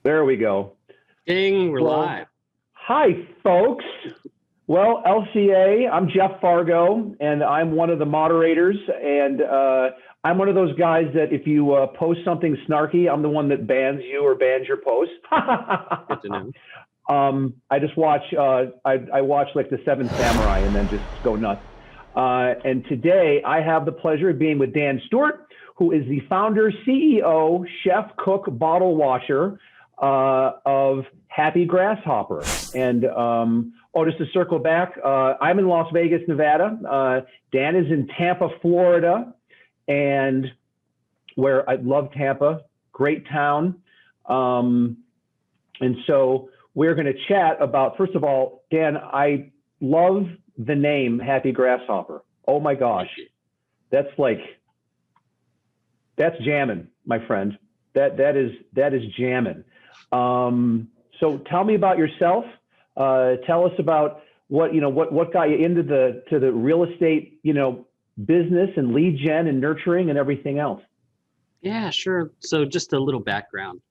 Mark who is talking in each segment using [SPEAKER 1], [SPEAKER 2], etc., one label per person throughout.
[SPEAKER 1] There we go.
[SPEAKER 2] Ding, we're live.
[SPEAKER 1] Hi, folks. Well, LCA, I'm Jeff Fargo, and I'm one of the moderators. And I'm one of those guys that if you post something snarky, I'm the one that bans you or bans your post.
[SPEAKER 2] Good to know.
[SPEAKER 1] I just watch, I watch like the Seven Samurai and then just go nuts. And today I have the pleasure of being with Dan Stewart, who is the founder, CEO, chef, cook, bottle washer of Happy Grasshopper. And just to circle back, I'm in Las Vegas, Nevada. Dan is in Tampa, Florida, and where I love Tampa, great town. And so we're going to chat about, first of all, Dan, I love the name Happy Grasshopper. Oh my gosh, that's jamming, my friend. That is jamming. So tell me about yourself. Tell us about what got you into the real estate, business and lead gen and nurturing and everything else.
[SPEAKER 2] Yeah, sure. So just a little background.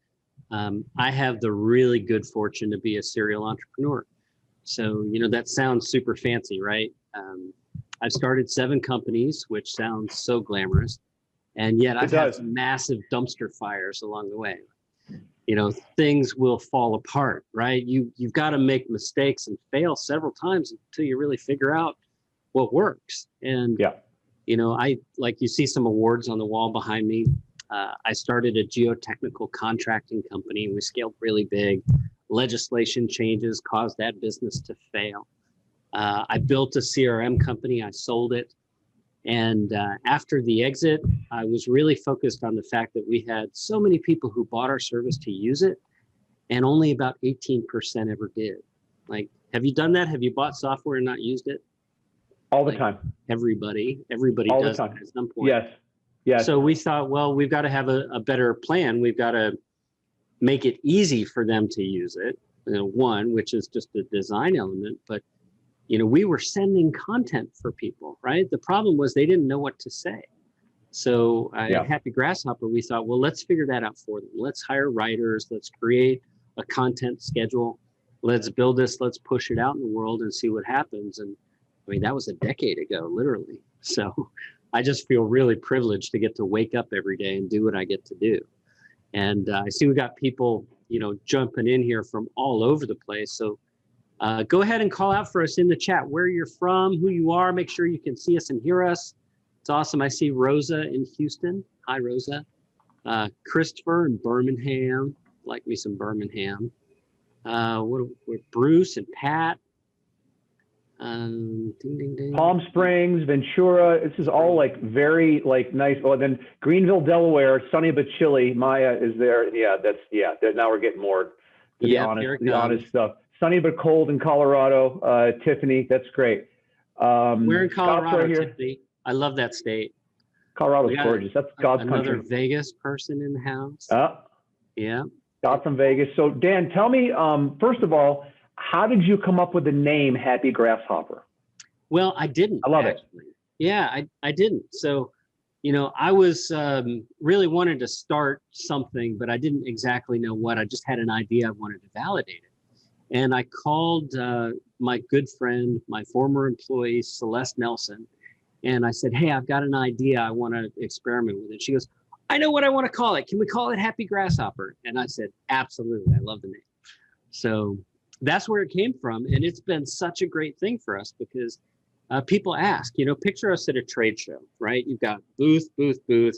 [SPEAKER 2] I have the really good fortune to be a serial entrepreneur. So, that sounds super fancy, right? I've started 7 companies, which sounds so glamorous. And yet I've had some massive dumpster fires along the way. Things will fall apart, right? You've got to make mistakes and fail several times until you really figure out what works. And, I like you see some awards on the wall behind me. I started a geotechnical contracting company. We scaled really big. Legislation changes caused that business to fail. I built a CRM company. I sold it. And after the exit, I was really focused on the fact that we had so many people who bought our service to use it, and only about 18% ever did. Like, have you done that? Have you bought software and not used it?
[SPEAKER 1] All the time.
[SPEAKER 2] Everybody
[SPEAKER 1] All
[SPEAKER 2] does
[SPEAKER 1] the time.
[SPEAKER 2] that at some point.
[SPEAKER 1] Yes.
[SPEAKER 2] So we thought, well, we've got to have a better plan. We've got to make it easy for them to use it. One, which is just the design element, but we were sending content for people, right? The problem was they didn't know what to say. So at Happy Grasshopper, we thought, well, let's figure that out for them. Let's hire writers. Let's create a content schedule. Let's build this. Let's push it out in the world and see what happens. And that was a decade ago, literally. So I just feel really privileged to get to wake up every day and do what I get to do. And I see we got people, jumping in here from all over the place. So go ahead and call out for us in the chat where you're from, who you are. Make sure you can see us and hear us. It's awesome. I see Rosa in Houston. Hi, Rosa. Christopher in Birmingham. Like me some Birmingham. Bruce and Pat. Ding, ding, ding.
[SPEAKER 1] Palm Springs, Ventura. This is all very nice. Oh, then Greenville, Delaware. Sunny but chilly. Maya is there. Now we're getting more the honest stuff. Sunny but cold in Colorado. Tiffany, that's great.
[SPEAKER 2] We're in Colorado, right, Tiffany. I love that state.
[SPEAKER 1] Colorado's gorgeous. That's God's country.
[SPEAKER 2] Another Vegas person in the house. Yeah.
[SPEAKER 1] Scott from Vegas. So Dan, tell me, first of all, how did you come up with the name Happy Grasshopper?
[SPEAKER 2] Well, I didn't.
[SPEAKER 1] I love
[SPEAKER 2] it. Yeah, I didn't. So, I was really wanted to start something, but I didn't exactly know what. I just had an idea. I wanted to validate it. And I called my good friend, my former employee, Celeste Nelson. And I said, hey, I've got an idea. I want to experiment with it. She goes, I know what I want to call it. Can we call it Happy Grasshopper? And I said, absolutely. I love the name. So that's where it came from. And it's been such a great thing for us because people ask, picture us at a trade show, right? You've got booth.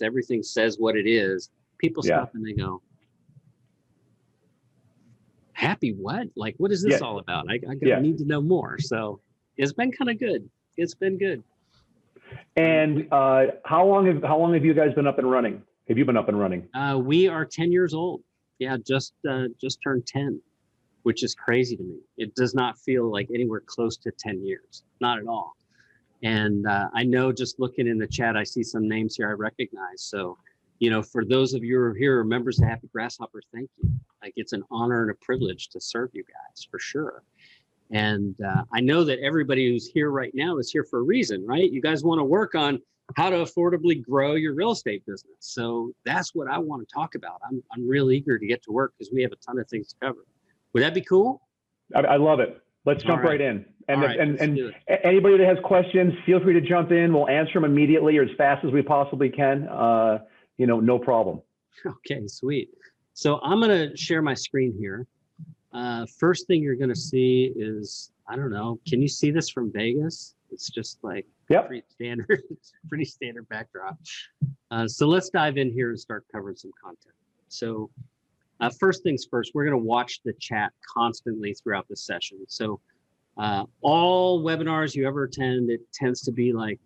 [SPEAKER 2] Everything says what it is. People stop and they go, Happy what? Like, what is this all about? I need to know more. So it's been kind of good. It's been good.
[SPEAKER 1] And how long have you guys been up and running? Have you been up and running?
[SPEAKER 2] We are 10 years old. Yeah, just turned 10, which is crazy to me. It does not feel like anywhere close to 10 years, not at all. And I know just looking in the chat, I see some names here I recognize. So, for those of you who are here, members of Happy Grasshopper, thank you. Like, it's an honor and a privilege to serve you guys, for sure. And I know that everybody who's here right now is here for a reason, right? You guys want to work on how to affordably grow your real estate business. So that's what I want to talk about. I'm real eager to get to work because we have a ton of things to cover. Would that be cool?
[SPEAKER 1] I love it. Let's jump right in. And,
[SPEAKER 2] and
[SPEAKER 1] anybody that has questions, feel free to jump in. We'll answer them immediately or as fast as we possibly can. No problem.
[SPEAKER 2] Okay, sweet. So I'm going to share my screen here. First thing you're going to see is, I don't know, can you see this from Vegas? It's just like pretty standard backdrop. So let's dive in here and start covering some content. So first things first, we're going to watch the chat constantly throughout the session. So all webinars you ever attend, it tends to be like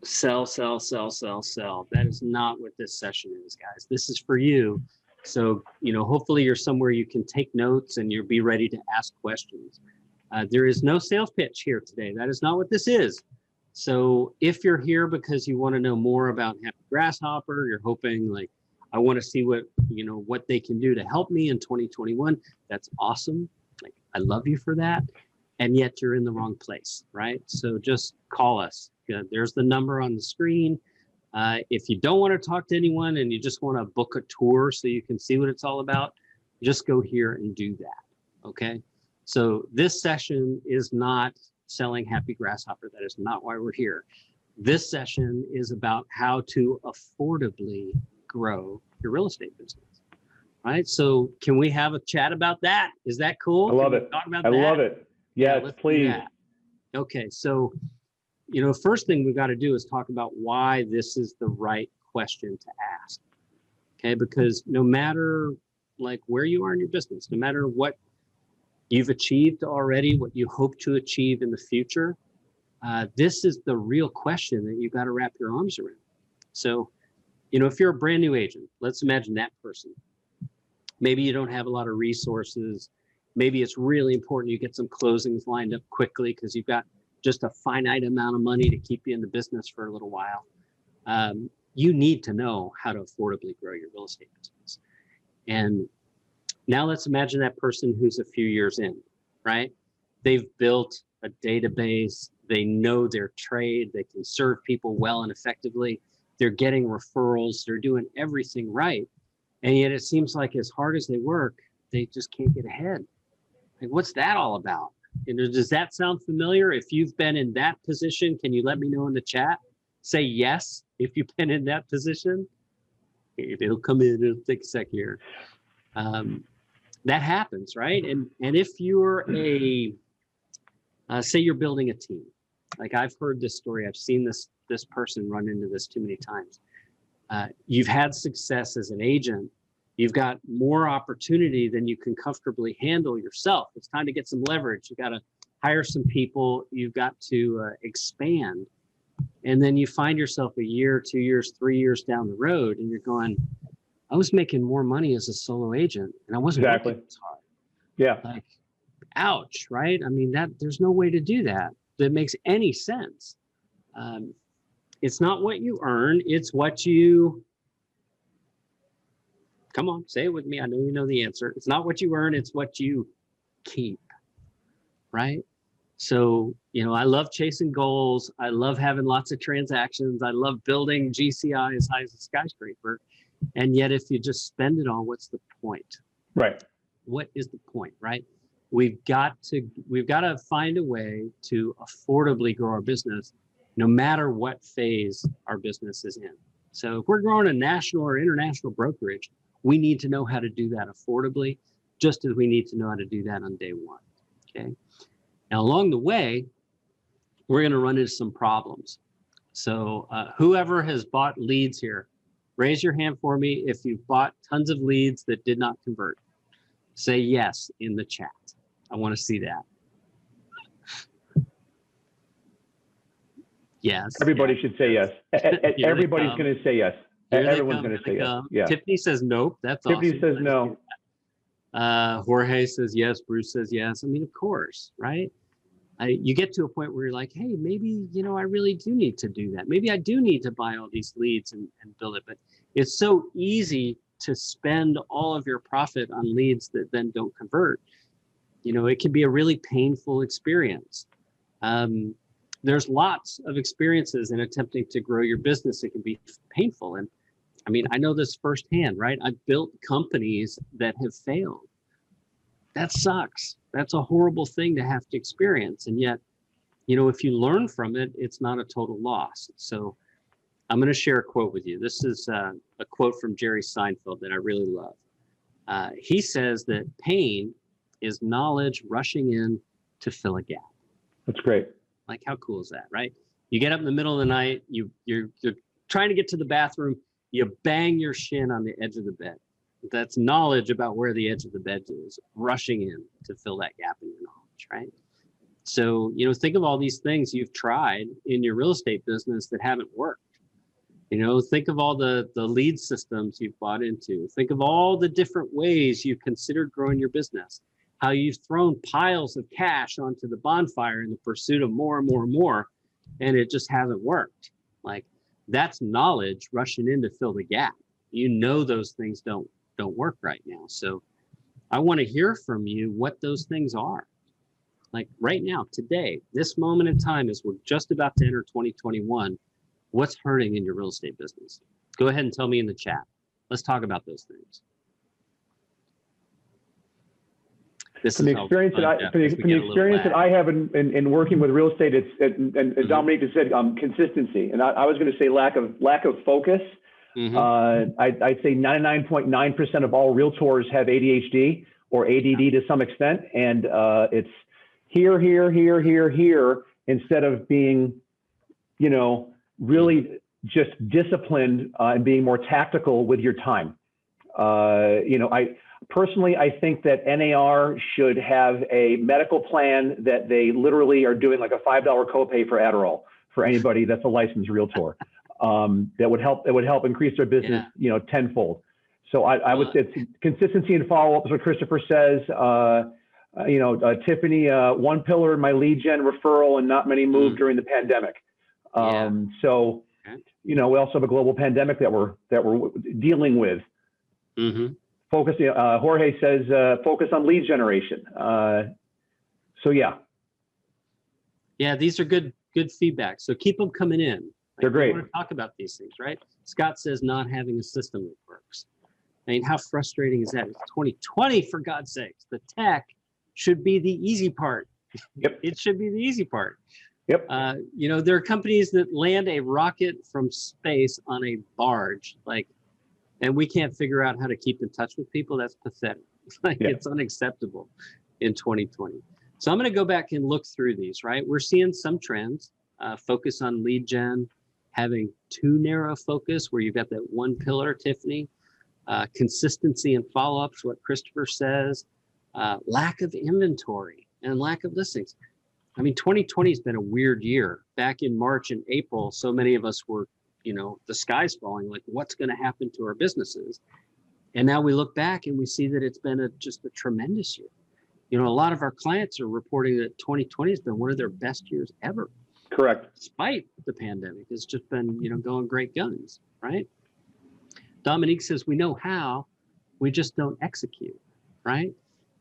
[SPEAKER 2] sell, sell, sell, sell, sell. That is not what this session is, guys. This is for you. So, hopefully you're somewhere you can take notes and you'll be ready to ask questions. There is no sales pitch here today. That is not what this is. So if you're here because you want to know more about Happy Grasshopper, you're hoping like, I want to see what they can do to help me in 2021. That's awesome. Like, I love you for that. And yet you're in the wrong place, right? So just call us. There's the number on the screen. If you don't want to talk to anyone and you just want to book a tour so you can see what it's all about, just go here and do that, okay? So this session is not selling Happy Grasshopper. That is not why we're here. This session is about how to affordably grow your real estate business, right? So can we have a chat about that? Is that cool?
[SPEAKER 1] I love it.
[SPEAKER 2] Talk about
[SPEAKER 1] I
[SPEAKER 2] that?
[SPEAKER 1] love it. Yes, please.
[SPEAKER 2] Okay, so first thing we've got to do is talk about why this is the right question to ask. Okay, because no matter like where you are in your business, no matter what you've achieved already, what you hope to achieve in the future, this is the real question that you got to wrap your arms around. So, if you're a brand new agent, let's imagine that person. Maybe you don't have a lot of resources. Maybe it's really important you get some closings lined up quickly because you've got just a finite amount of money to keep you in the business for a little while. You need to know how to affordably grow your real estate business. And now let's imagine that person who's a few years in, right? They've built a database. They know their trade. They can serve people well and effectively. They're getting referrals. They're doing everything right. And yet it seems like as hard as they work, they just can't get ahead. Like, what's that all about? Does that sound familiar? If you've been in that position, can you let me know in the chat? Say yes if you've been in that position. It'll come in. It'll take a sec here. That happens, right? And if you're say you're building a team, like I've heard this story. I've seen this person run into this too many times. You've had success as an agent. You've got more opportunity than you can comfortably handle yourself. It's time to get some leverage. You got to hire some people. You've got to expand. And then you find yourself a year, 2 years, 3 years down the road, and you're going, I was making more money as a solo agent, and I wasn't working as hard.
[SPEAKER 1] Yeah.
[SPEAKER 2] Like, ouch, right? I mean, there's no way to do that. That makes any sense. It's not what you earn. It's what you... Come on, say it with me. I know you know the answer. It's not what you earn, it's what you keep, right? So, I love chasing goals. I love having lots of transactions. I love building GCI as high as a skyscraper. And yet if you just spend it all, what's the point?
[SPEAKER 1] Right.
[SPEAKER 2] What is the point, right? We've got to find a way to affordably grow our business, no matter what phase our business is in. So if we're growing a national or international brokerage, we need to know how to do that affordably, just as we need to know how to do that on day one, okay? Now, along the way, we're gonna run into some problems. So whoever has bought leads here, raise your hand for me if you've bought tons of leads that did not convert. Say yes in the chat. I wanna see that. Yes.
[SPEAKER 1] Everybody should say yes. Everybody's gonna say yes. Everyone's going to say yes. Yeah.
[SPEAKER 2] Tiffany says nope. That's awesome.
[SPEAKER 1] Tiffany says no.
[SPEAKER 2] Jorge says yes. Bruce says yes. I mean, of course, right? You get to a point where you're like, hey, maybe, I really do need to do that. Maybe I do need to buy all these leads and build it. But it's so easy to spend all of your profit on leads that then don't convert. It can be a really painful experience. there's lots of experiences in attempting to grow your business. It can be painful. And I mean, I know this firsthand, right? I've built companies that have failed. That sucks. That's a horrible thing to have to experience. And yet, you know, if you learn from it, it's not a total loss. So I'm going to share a quote with you. This is a quote from Jerry Seinfeld that I really love. He says that pain is knowledge rushing in to fill a gap.
[SPEAKER 1] That's great.
[SPEAKER 2] Like, how cool is that, right? You get up in the middle of the night, you're trying to get to the bathroom, you bang your shin on the edge of the bed. That's knowledge about where the edge of the bed is, rushing in to fill that gap in your knowledge, right? So, you know, think of all these things you've tried in your real estate business that haven't worked. You know, think of all the lead systems you've bought into. Think of all the different ways you've considered growing your business, how you've thrown piles of cash onto the bonfire in the pursuit of more and more and more, and it just hasn't worked. Like, that's knowledge rushing in to fill the gap. You know those things don't work right now. So I want to hear from you what those things are. Like right now, today, this moment in time, as we're just about to enter 2021, what's hurting in your real estate business? Go ahead and tell me in the chat. Let's talk about those things.
[SPEAKER 1] From the experience that I have in working with real estate, and Dominique has said consistency, and I was going to say lack of focus. I'd say 99.9% of all realtors have ADHD or ADD to some extent, and it's here, instead of being, you know, really just disciplined and being more tactical with your time. You know, I think that NAR should have a medical plan that they literally are doing like a $5 copay for Adderall for anybody that's a licensed realtor. That would help increase their business, you know, tenfold. So I would say it's consistency and follow-up is what Christopher says. You know, Tiffany, one pillar in my lead gen referral, and not many moved during the pandemic. So, you know, we also have a global pandemic that we're dealing with. Focus. Jorge says focus on lead generation. So yeah.
[SPEAKER 2] Yeah, these are good feedback. So keep them coming in. Like,
[SPEAKER 1] they're great.
[SPEAKER 2] We want to talk about these things, right? Scott says not having a system that works. I mean, how frustrating is that? It's 2020, for God's sakes. The tech should be the easy part.
[SPEAKER 1] Yep.
[SPEAKER 2] It should be the easy part.
[SPEAKER 1] Yep.
[SPEAKER 2] You know, there are companies that land a rocket from space on a barge, like, and we can't figure out how to keep in touch with people. That's pathetic. Like, it's unacceptable in 2020. So I'm going to go back and look through these, right? We're seeing some trends, focus on lead gen, having too narrow focus where you've got that one pillar, Tiffany, consistency and follow-ups, what Christopher says, lack of inventory and lack of listings. I mean, 2020 has been a weird year. Back in March and April, so many of us were, you know, the sky's falling, like what's going to happen to our businesses? And now we look back and we see that it's been just a tremendous year. You know, a lot of our clients are reporting that 2020 has been one of their best years ever.
[SPEAKER 1] Correct.
[SPEAKER 2] Despite the pandemic, it's just been, you know, going great guns, right? Dominique says we know how, we just don't execute, right?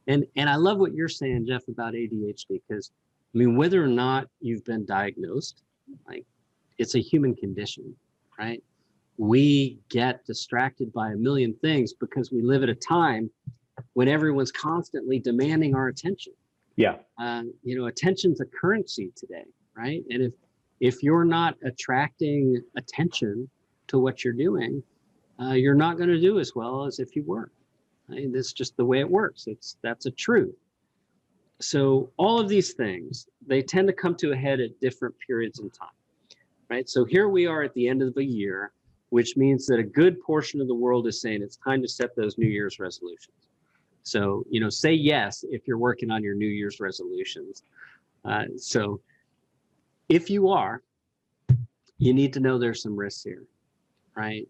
[SPEAKER 2] And I love what you're saying, Jeff, about ADHD, because I mean, whether or not you've been diagnosed, like, it's a human condition, right? We get distracted by a million things because we live at a time when everyone's constantly demanding our attention.
[SPEAKER 1] Yeah.
[SPEAKER 2] You know, attention's a currency today, right? And if you're not attracting attention to what you're doing, you're not going to do as well as if you were. Right? That's just the way it works. That's a truth. So all of these things, they tend to come to a head at different periods in time, right? So here we are at the end of the year, which means that a good portion of the world is saying it's time to set those New Year's resolutions. So, you know, say yes if you're working on your New Year's resolutions. So if you are, you need to know there's some risks here, right?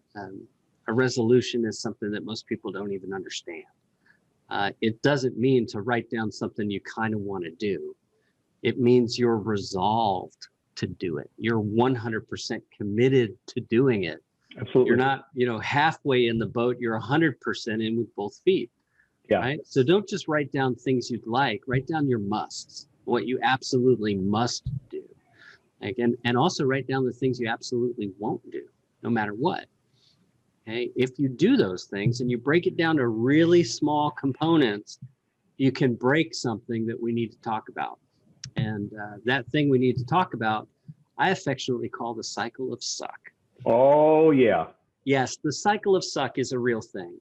[SPEAKER 2] A resolution is something that most people don't even understand. It doesn't mean to write down something you kind of want to do. It means you're resolved to do it. You're 100% committed to doing it.
[SPEAKER 1] Absolutely.
[SPEAKER 2] You're not, you know, halfway in the boat. You're 100% in with both feet.
[SPEAKER 1] Yeah.
[SPEAKER 2] Right. So don't just write down things you'd like. Write down your musts, what you absolutely must do. And also write down the things you absolutely won't do, no matter what. Okay, if you do those things and you break it down to really small components, you can break something that we need to talk about. And that thing we need to talk about, I affectionately call the cycle of suck.
[SPEAKER 1] Oh, yeah.
[SPEAKER 2] Yes, the cycle of suck is a real thing.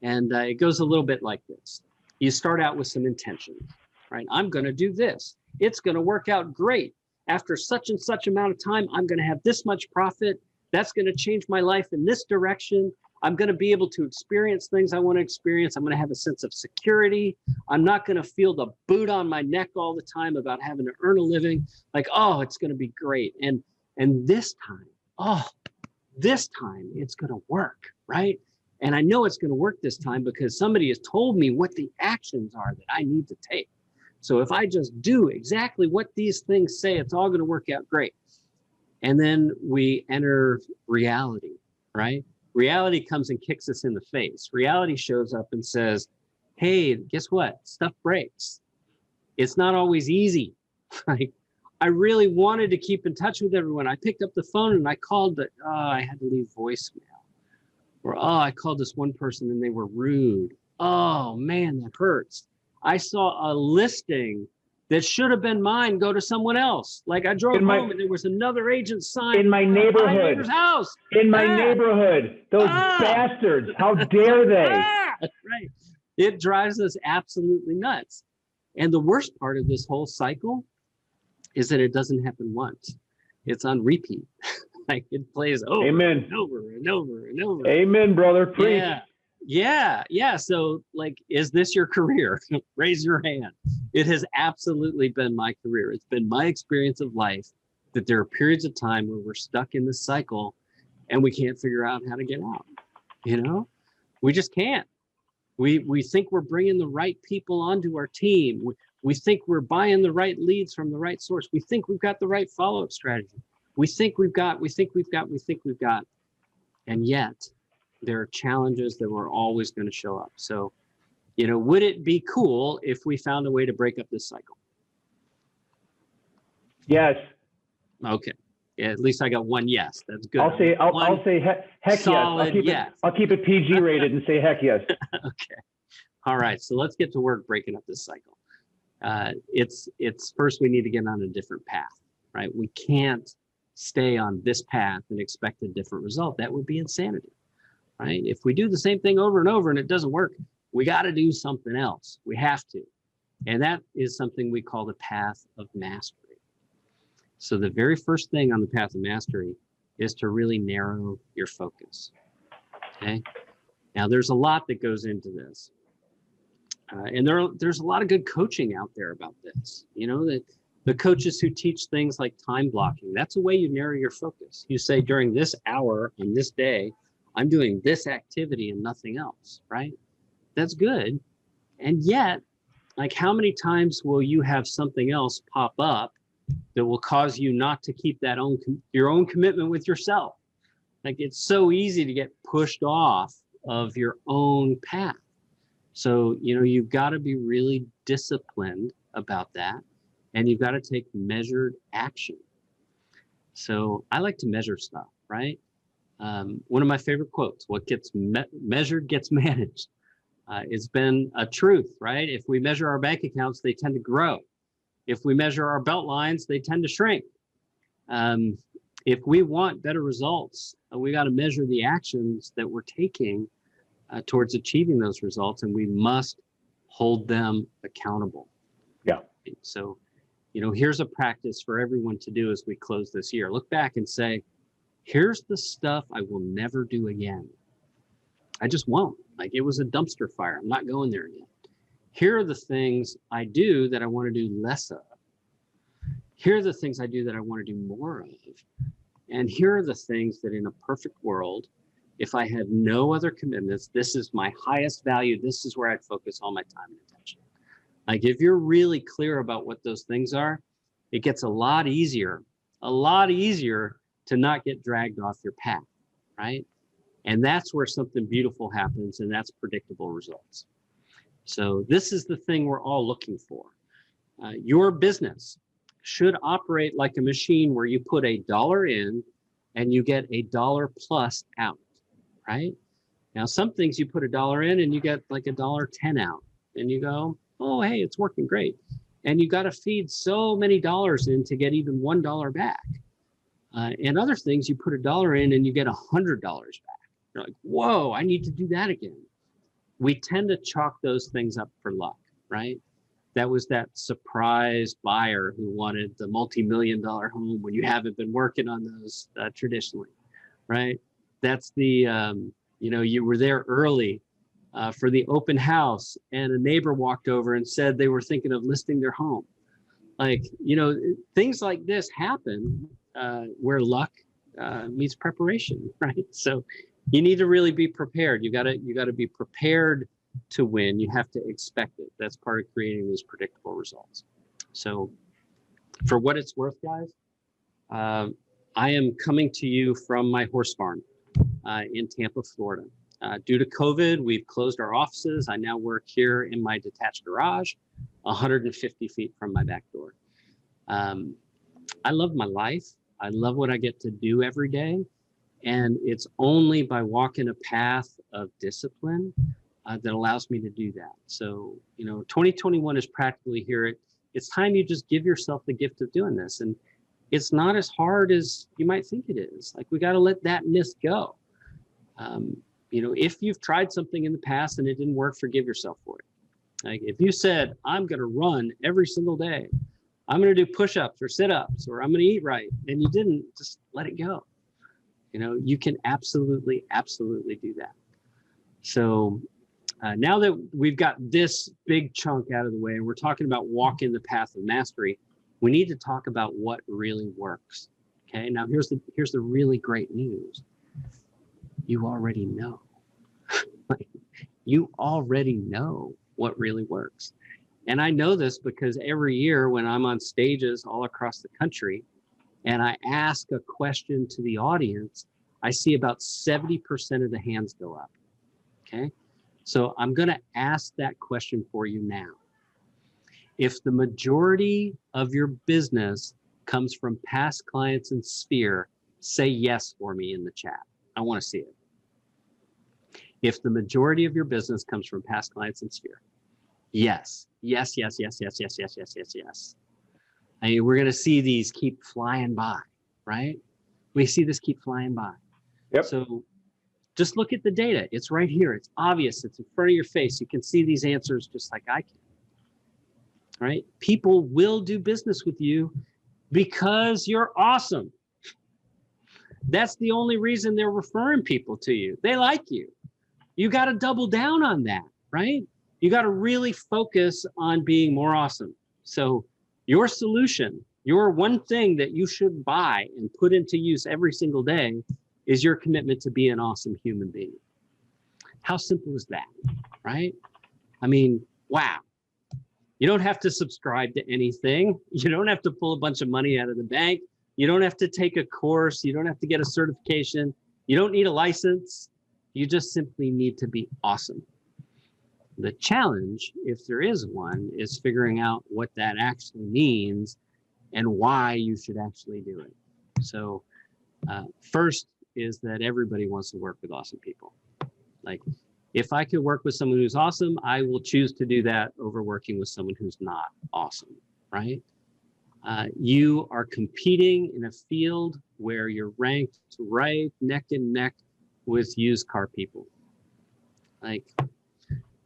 [SPEAKER 2] And it goes a little bit like this. You start out with some intentions, right? I'm going to do this. It's going to work out great. After such and such amount of time, I'm going to have this much profit. That's going to change my life in this direction. I'm going to be able to experience things I want to experience. I'm going to have a sense of security. I'm not going to feel the boot on my neck all the time about having to earn a living. Like, oh, it's going to be great. And this time, this time it's going to work, right? And I know it's going to work this time because somebody has told me what the actions are that I need to take. So if I just do exactly what these things say, it's all going to work out great. And then we enter reality, right? Reality comes and kicks us in the face. Reality shows up and says, hey, guess what? Stuff breaks. It's not always easy. Like, I really wanted to keep in touch with everyone. I picked up the phone and I called, but I had to leave voicemail. Or, I called this one person and they were rude. Oh, man, that hurts. I saw a listing that should have been mine go to someone else. Like, I drove home and there was another agent sign
[SPEAKER 1] in my neighborhood.
[SPEAKER 2] House.
[SPEAKER 1] In my neighborhood. Those bastards. How dare they?
[SPEAKER 2] Right. It drives us absolutely nuts. And the worst part of this whole cycle is that it doesn't happen once. It's on repeat. Like, it plays over
[SPEAKER 1] Amen.
[SPEAKER 2] and over and over and over.
[SPEAKER 1] Amen, brother. Preach.
[SPEAKER 2] Yeah. So, like, is this your career? Raise your hand. It has absolutely been my career. It's been my experience of life that there are periods of time where we're stuck in this cycle and we can't figure out how to get out. We just can't. We think we're bringing the right people onto our team. We think we're buying the right leads from the right source. We think we've got the right follow-up strategy. We think we've got. And yet, there are challenges that were always going to show up. So, would it be cool if we found a way to break up this cycle?
[SPEAKER 1] Yes.
[SPEAKER 2] Okay. Yeah, at least I got one yes. That's good.
[SPEAKER 1] I'll say heck
[SPEAKER 2] solid
[SPEAKER 1] yes. I'll keep it PG rated and say heck yes.
[SPEAKER 2] Okay. All right. So let's get to work breaking up this cycle. It's first we need to get on a different path, right? We can't stay on this path and expect a different result. That would be insanity, right? If we do the same thing over and over and it doesn't work, we got to do something else. We have to. And that is something we call the path of mastery. So the very first thing on the path of mastery is to really narrow your focus. Okay. Now there's a lot that goes into this. And there's a lot of good coaching out there about this. That the coaches who teach things like time blocking, that's a way you narrow your focus. You say during this hour on this day, I'm doing this activity and nothing else, right? That's good. And yet, like, how many times will you have something else pop up that will cause you not to keep that your own commitment with yourself? Like, it's so easy to get pushed off of your own path. So, you've got to be really disciplined about that, and you've got to take measured action. So I like to measure stuff, right? One of my favorite quotes, what gets measured gets managed. It's been a truth, right? If we measure our bank accounts, they tend to grow. If we measure our belt lines, they tend to shrink. If we want better results, we got to measure the actions that we're taking towards achieving those results, and we must hold them accountable.
[SPEAKER 1] Yeah.
[SPEAKER 2] So, here's a practice for everyone to do as we close this year. Look back and say, here's the stuff I will never do again. I just won't. Like, it was a dumpster fire. I'm not going there again. Here are the things I do that I want to do less of. Here are the things I do that I want to do more of. And here are the things that in a perfect world, if I had no other commitments, this is my highest value. This is where I'd focus all my time and attention. Like, if you're really clear about what those things are, it gets a lot easier to not get dragged off your path, right? And that's where something beautiful happens, and that's predictable results. So this is the thing we're all looking for. Your business should operate like a machine where you put $1 in and you get $1 plus out, right? Now, some things you put $1 in and you get like $1.10 out, and you go, oh, hey, it's working great. And you got to feed so many dollars in to get even $1 back. And other things, you put $1 in and you get $100 back. You're like, whoa, I need to do that again. We tend to chalk those things up for luck, right? That was that surprise buyer who wanted the multi-million-dollar home when you haven't been working on those traditionally, right? That's the, you were there early for the open house and a neighbor walked over and said they were thinking of listing their home. Like, things like this happen where luck meets preparation, right? So you need to really be prepared. You gotta be prepared to win. You have to expect it. That's part of creating these predictable results. So for what it's worth, guys, I am coming to you from my horse farm in Tampa, Florida. Due to COVID, we've closed our offices. I now work here in my detached garage, 150 feet from my back door. I love my life. I love what I get to do every day. And it's only by walking a path of discipline that allows me to do that. So, 2021 is practically here. It's time you just give yourself the gift of doing this. And it's not as hard as you might think it is. Like, we got to let that myth go. If you've tried something in the past and it didn't work, forgive yourself for it. Like, if you said, I'm going to run every single day, I'm going to do push-ups or sit-ups, or I'm going to eat right, and you didn't, just let it go. You can absolutely do that. So now that we've got this big chunk out of the way and we're talking about walking the path of mastery, we need to talk about what really works. Okay, now here's the really great news. You already know. You already know what really works. And I know this because every year when I'm on stages all across the country and I ask a question to the audience, I see about 70% of the hands go up. Okay, so I'm going to ask that question for you now. If the majority of your business comes from past clients and Sphere, say yes for me in the chat. I want to see it. If the majority of your business comes from past clients and Sphere, yes. Yes. I mean, we're going to see these keep flying by, right? We see this keep flying by.
[SPEAKER 1] Yep.
[SPEAKER 2] So just look at the data. It's right here. It's obvious. It's in front of your face. You can see these answers just like I can, right? People will do business with you because you're awesome. That's the only reason they're referring people to you. They like you. You got to double down on that, right? You got to really focus on being more awesome. So your solution, your one thing that you should buy and put into use every single day is your commitment to be an awesome human being. How simple is that, right? I mean, wow. You don't have to subscribe to anything. You don't have to pull a bunch of money out of the bank. You don't have to take a course. You don't have to get a certification. You don't need a license. You just simply need to be awesome. The challenge, if there is one, is figuring out what that actually means and why you should actually do it. So first is that everybody wants to work with awesome people. Like, if I could work with someone who's awesome, I will choose to do that over working with someone who's not awesome, right? You are competing in a field where you're ranked right neck and neck with used car people. Like,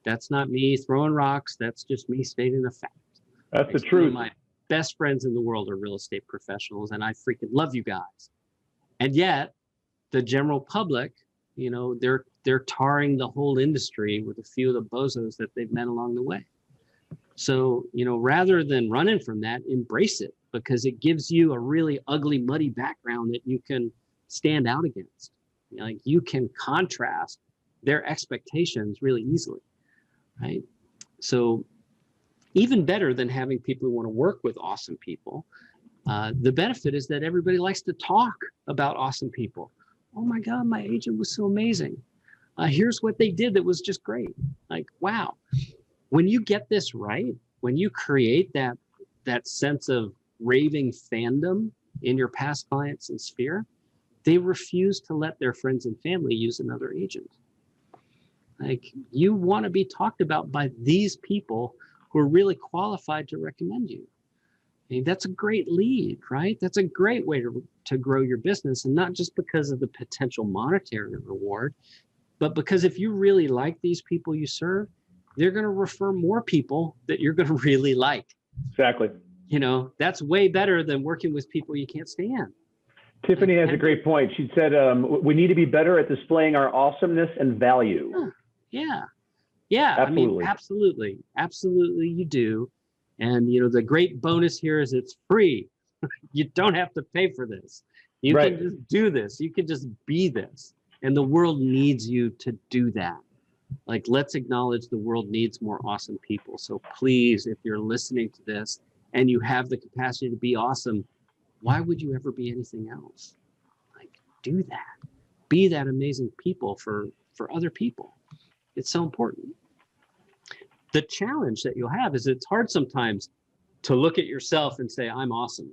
[SPEAKER 2] that's not me throwing rocks. That's just me stating a fact.
[SPEAKER 1] That's the truth.
[SPEAKER 2] My best friends in the world are real estate professionals, and I freaking love you guys. And yet, the general public, they're tarring the whole industry with a few of the bozos that they've met along the way. So, rather than running from that, embrace it, because it gives you a really ugly, muddy background that you can stand out against. Like, you can contrast their expectations really easily, right? So even better than having people who want to work with awesome people, the benefit is that everybody likes to talk about awesome people. Oh my God, my agent was so amazing. Here's what they did that was just great. Like, wow. When you get this right, when you create that sense of raving fandom in your past clients and sphere, they refuse to let their friends and family use another agent. Like, you want to be talked about by these people who are really qualified to recommend you. I mean, that's a great lead, right? That's a great way to grow your business, and not just because of the potential monetary reward, but because if you really like these people you serve, they're going to refer more people that you're going to really like.
[SPEAKER 1] Exactly.
[SPEAKER 2] You know, that's way better than working with people you can't stand.
[SPEAKER 1] Tiffany has a great point. She said, we need to be better at displaying our awesomeness and value.
[SPEAKER 2] Yeah. Yeah.
[SPEAKER 1] Absolutely.
[SPEAKER 2] I mean, absolutely you do. And, you know, the great bonus here is it's free. You don't have to pay for this. You can just do this. You can just be this. And the world needs you to do that. Like, let's acknowledge the world needs more awesome people. So please, if you're listening to this and you have the capacity to be awesome, why would you ever be anything else? Like, do that. Be that amazing people for other people. It's so important. The challenge that you'll have is it's hard sometimes to look at yourself and say, I'm awesome.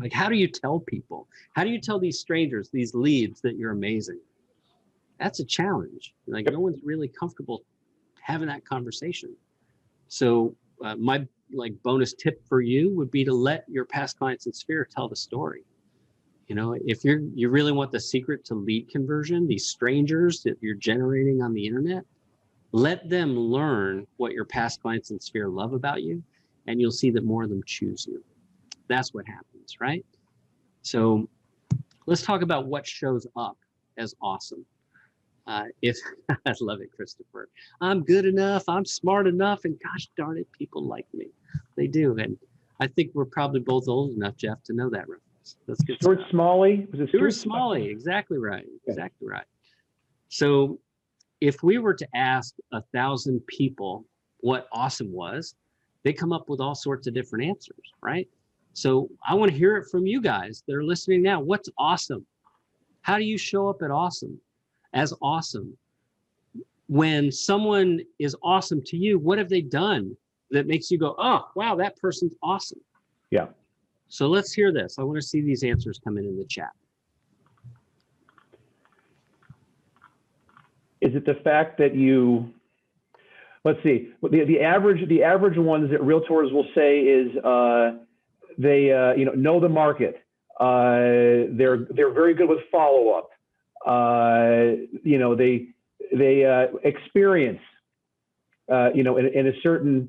[SPEAKER 2] Like, how do you tell people? How do you tell these strangers, these leads, that you're amazing? That's a challenge. Like, no one's really comfortable having that conversation. So my bonus tip for you would be to let your past clients and sphere tell the story. You know, if you really want the secret to lead conversion, these strangers that you're generating on the internet, let them learn what your past clients and sphere love about you, and you'll see that more of them choose you. That's what happens, right? So let's talk about what shows up as awesome. I love it, Christopher. I'm good enough, I'm smart enough, and gosh darn it, people like me. They do. And I think we're probably both old enough, Jeff, to know that reference. That's good.
[SPEAKER 1] Stuart Smalley? Was it
[SPEAKER 2] Stuart Smalley? Exactly right. Exactly right. So if we were to ask 1,000 people what awesome was, they come up with all sorts of different answers, right? So I want to hear it from you guys that are listening now. What's awesome? How do you show up as awesome? When someone is awesome to you, what have they done that makes you go, oh, wow, that person's awesome?
[SPEAKER 1] Yeah.
[SPEAKER 2] So let's hear this. I want to see these answers come in the chat.
[SPEAKER 1] Is it the fact that you, let's see, the average ones that realtors will say is they know the market. They're very good with follow-up. They experience in a certain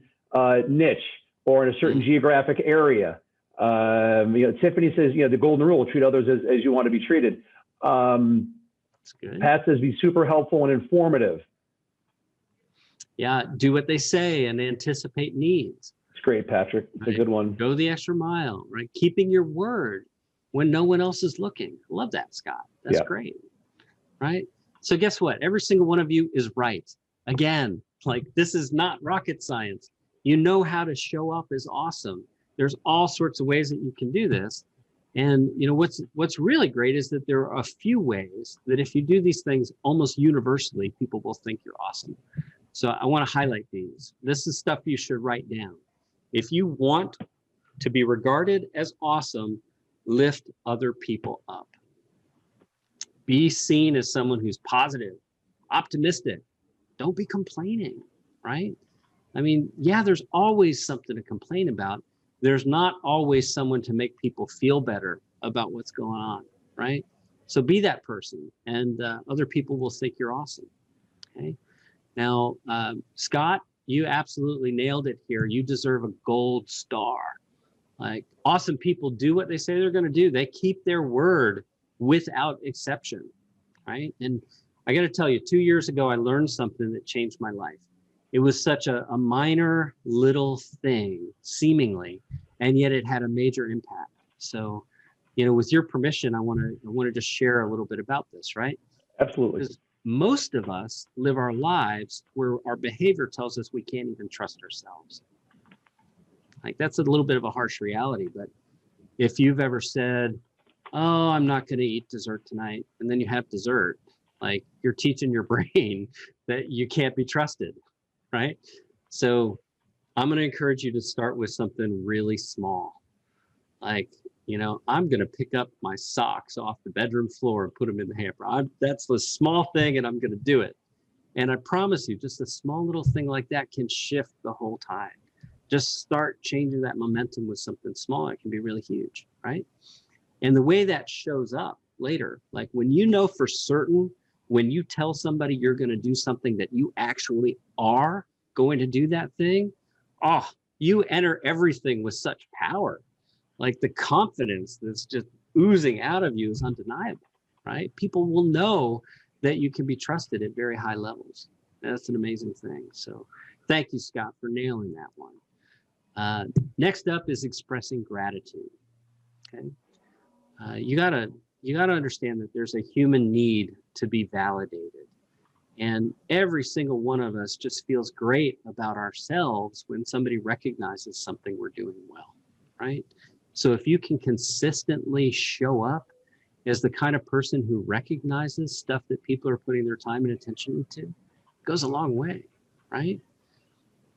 [SPEAKER 1] niche or in a certain geographic area. Tiffany says, the golden rule: treat others as you want to be treated.
[SPEAKER 2] That's good.
[SPEAKER 1] Pat says, be super helpful and informative.
[SPEAKER 2] Yeah, do what they say and anticipate needs.
[SPEAKER 1] It's great, Patrick. It's a good one.
[SPEAKER 2] Go the extra mile, right? Keeping your word when no one else is looking. Love that, Scott. That's great, right? So guess what? Every single one of you is right. Again, like, this is not rocket science. You know how to show up as awesome. There's all sorts of ways that you can do this. And what's really great is that there are a few ways that if you do these things almost universally, people will think you're awesome. So I want to highlight these. This is stuff you should write down. If you want to be regarded as awesome, lift other people up. Be seen as someone who's positive, optimistic. Don't be complaining, right? I mean, yeah, there's always something to complain about. There's not always someone to make people feel better about what's going on, right? So be that person, and other people will think you're awesome, okay? Now, Scott, you absolutely nailed it here. You deserve a gold star. Like, awesome people do what they say they're going to do. They keep their word without exception, right? And I got to tell you, 2 years ago, I learned something that changed my life. It was such a minor little thing, seemingly, and yet it had a major impact. So, with your permission, I want to just share a little bit about this, right?
[SPEAKER 1] Absolutely.
[SPEAKER 2] Because most of us live our lives where our behavior tells us we can't even trust ourselves. Like, that's a little bit of a harsh reality, but if you've ever said, oh, I'm not going to eat dessert tonight, and then you have dessert, like, you're teaching your brain that you can't be trusted, right? So I'm going to encourage you to start with something really small. Like, I'm going to pick up my socks off the bedroom floor and put them in the hamper. That's the small thing, and I'm going to do it. And I promise you, just a small little thing like that can shift the whole tide. Just start changing that momentum with something small. It can be really huge, right? And the way that shows up later, like when you know for certain, when you tell somebody you're going to do something that you actually are going to do that thing, you enter everything with such power. Like the confidence that's just oozing out of you is undeniable, right? People will know that you can be trusted at very high levels. That's an amazing thing. So thank you, Scott, for nailing that one. Next up is expressing gratitude. Okay. You gotta understand that there's a human need to be validated. And every single one of us just feels great about ourselves when somebody recognizes something we're doing well, right? So if you can consistently show up as the kind of person who recognizes stuff that people are putting their time and attention into, it goes a long way, right?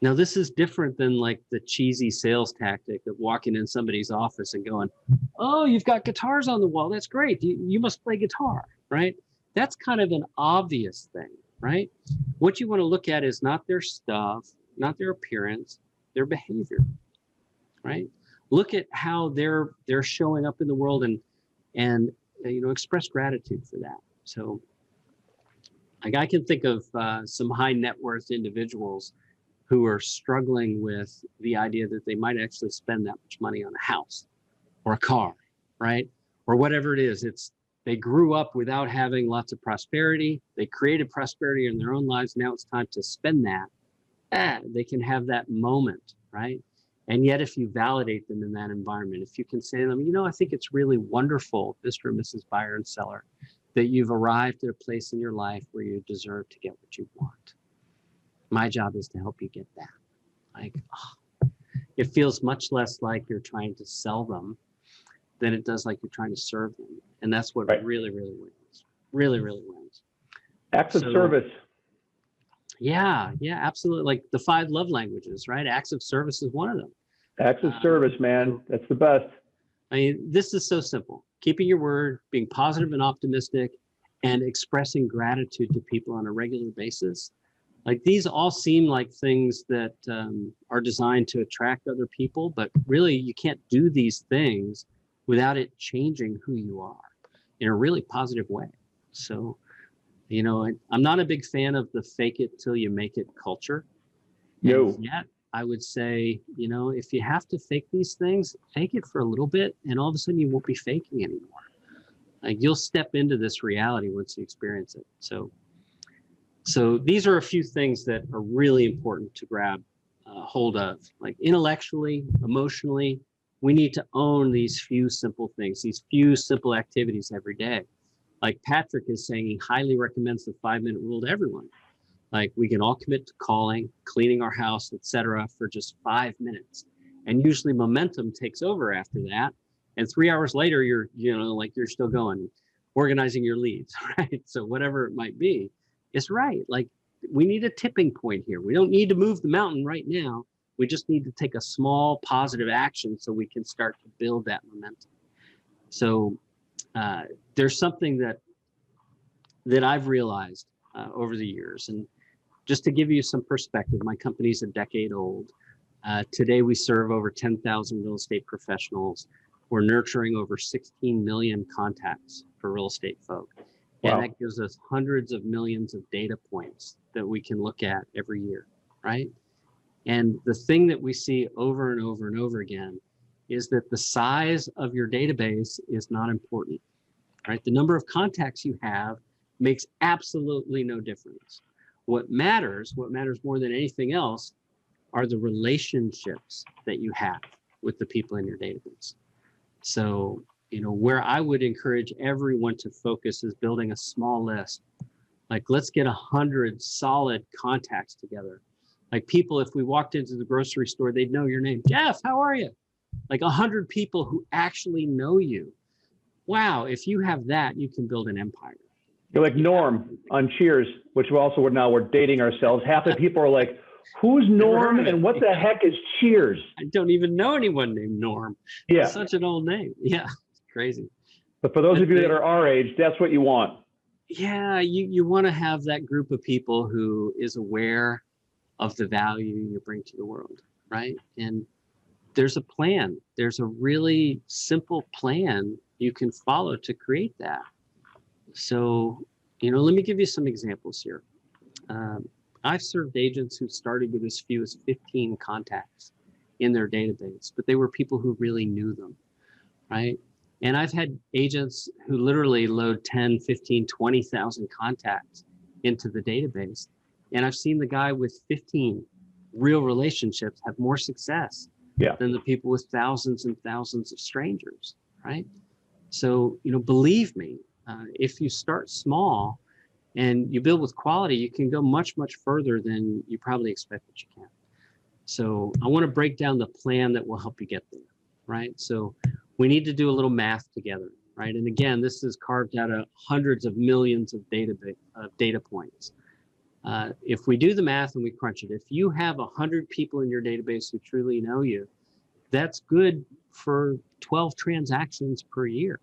[SPEAKER 2] Now, this is different than like the cheesy sales tactic of walking in somebody's office and going, "Oh, you've got guitars on the wall. That's great. You must play guitar," right? That's kind of an obvious thing, right? What you want to look at is not their stuff, not their appearance, their behavior, right? Look at how they're showing up in the world and express gratitude for that. So, like I can think of some high net worth individuals who are struggling with the idea that they might actually spend that much money on a house or a car, right? Or whatever it is. They grew up without having lots of prosperity. They created prosperity in their own lives. Now it's time to spend that. They can have that moment, right? And yet if you validate them in that environment, if you can say to them, I think it's really wonderful, Mr. and Mrs. Buyer and Seller, that you've arrived at a place in your life where you deserve to get what you want. My job is to help you get that. Like, it feels much less like you're trying to sell them than it does like you're trying to serve them. And that's what really, really wins. Really, really wins.
[SPEAKER 1] Acts of service.
[SPEAKER 2] Yeah, absolutely. Like the 5 love languages, right? Acts of service is one of them.
[SPEAKER 1] Acts of service, man. That's the best.
[SPEAKER 2] I mean, this is so simple. Keeping your word, being positive and optimistic, and expressing gratitude to people on a regular basis. Like these all seem like things that are designed to attract other people, but really you can't do these things without it changing who you are in a really positive way. So, I'm not a big fan of the fake it till you make it culture.
[SPEAKER 1] No.
[SPEAKER 2] And yet I would say, if you have to fake these things, fake it for a little bit, and all of a sudden you won't be faking anymore. Like you'll step into this reality once you experience it. So these are a few things that are really important to grab hold of. Like intellectually, emotionally, we need to own these few simple things, these few simple activities every day. Like Patrick is saying, he highly recommends the 5-minute rule to everyone. Like we can all commit to calling, cleaning our house, etc., for just 5 minutes. And usually momentum takes over after that. And 3 hours later, you're still going, organizing your leads, right? So whatever it might be. It's right. Like we need a tipping point here. We don't need to move the mountain right now. We just need to take a small positive action so we can start to build that momentum. So there's something that I've realized over the years. And just to give you some perspective, my company's a decade old. Today we serve over 10,000 real estate professionals. We're nurturing over 16 million contacts for real estate folk.
[SPEAKER 1] Wow.
[SPEAKER 2] And that gives us hundreds of millions of data points that we can look at every year, right? And the thing that we see over and over and over again is that the size of your database is not important, right? The number of contacts you have makes absolutely no difference. What matters more than anything else are the relationships that you have with the people in your database. So, where I would encourage everyone to focus is building a small list. Like, let's get 100 solid contacts together. Like people, if we walked into the grocery store, they'd know your name. Jeff, how are you? Like 100 people who actually know you. Wow, if you have that, you can build an empire.
[SPEAKER 1] You're like Norm on Cheers, which we're dating ourselves. Half the people are like, Who's
[SPEAKER 2] Never heard
[SPEAKER 1] Norm
[SPEAKER 2] of it.
[SPEAKER 1] and what the heck is Cheers?
[SPEAKER 2] I don't even know anyone named Norm.
[SPEAKER 1] Yeah.
[SPEAKER 2] It's such an old name. Yeah, it's crazy.
[SPEAKER 1] But for those of you that are our age, that's what you want.
[SPEAKER 2] Yeah, you want to have that group of people who is aware of the value you bring to the world, right? And there's a plan. There's a really simple plan you can follow to create that. So, let me give you some examples here. I've served agents who started with as few as 15 contacts in their database, but they were people who really knew them, right? And I've had agents who literally load 10, 15, 20,000 contacts into the database. And I've seen the guy with 15 real relationships have more success than the people with thousands and thousands of strangers, right? So, believe me, if you start small and you build with quality, you can go much, much further than you probably expect that you can. So I want to break down the plan that will help you get there, right? So we need to do a little math together, right? And again, this is carved out of hundreds of millions of data points. If we do the math and we crunch it, if you have 100 people in your database who truly know you, that's good for 12 transactions per year.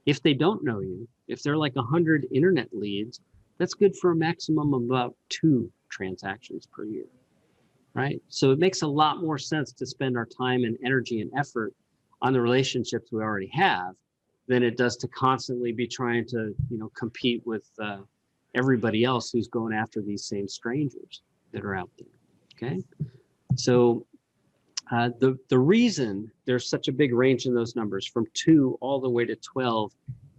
[SPEAKER 2] If they don't know you, if they're like 100 internet leads, that's good for a maximum of about 2 transactions per year, right? So it makes a lot more sense to spend our time and energy and effort on the relationships we already have than it does to constantly be trying to, compete with everybody else who's going after these same strangers that are out there, okay? So the reason there's such a big range in those numbers from 2 all the way to 12